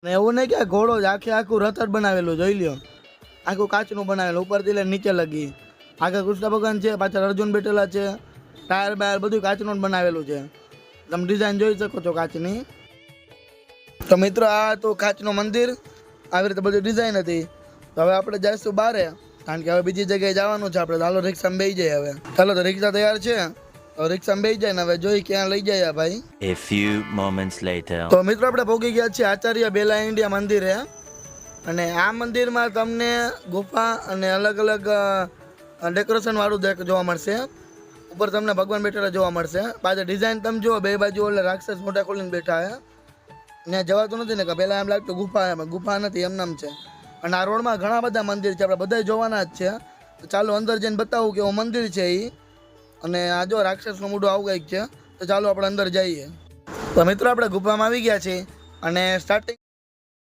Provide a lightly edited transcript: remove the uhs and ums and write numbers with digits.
ને એવું નહીં કે ઘોડો જ આખું રથ જ બનાવેલું જોઈ લ્યો, આખું કાચનું બનાવેલું ઉપરથી લઈને નીચે લગી. આગળ કૃષ્ણ ભગવાન છે, પાછળ અર્જુન બેઠેલા છે, ટાયર બાયર બધું કાચનું જ બનાવેલું છે. તમે ડિઝાઇન જોઈ શકો છો કાચની. તો મિત્રો આ તો કાચનું મંદિર, આવી રીતે બધી ડિઝાઇન હતી. તો હવે આપણે જઈશું બારે, કારણ કે હવે બીજી જગ્યાએ જવાનું છે આપણે. ચાલો રિક્ષામાં બેસી જાય હવે. ચાલો તો રિક્ષા તૈયાર છે, તો રિક્ષામાં બેસી જાય ને હવે જોઈ ક્યાં લઈ જાય આ ભાઈ. A few moments later. તો મિત્રો આપણે પહોંચી ગયા છીએ આચાર્ય બેલા ઇન્ડિયા મંદિરે. અને આ મંદિરમાં તમને ગુફા અને અલગ અલગ ડેકોરેશન વાળું જોવા મળશે. ઉપર તમને ભગવાન બેઠેલા જોવા મળશે. પાછળ ડિઝાઇન તમે જુઓ, બે બાજુ એટલે રાક્ષસ મોટા ખોલીને બેઠા હે. ત્યાં જવાતું નથી ને કે પહેલાં એમ લાગતું ગુફા, એમાં ગુફા નથી, એમ નામ છે. અને આ રોડમાં ઘણા બધા મંદિર છે, આપણે બધા જોવાના જ છે. તો ચાલો અંદર જઈને બતાવું કે એવું મંદિર છે એ. અને આ જો રાક્ષસનું મોઢું આવું કંઈક છે. તો ચાલો આપણે અંદર જઈએ. તો મિત્રો આપણે ગુફામાં આવી ગયા છીએ અને સ્ટાર્ટિંગ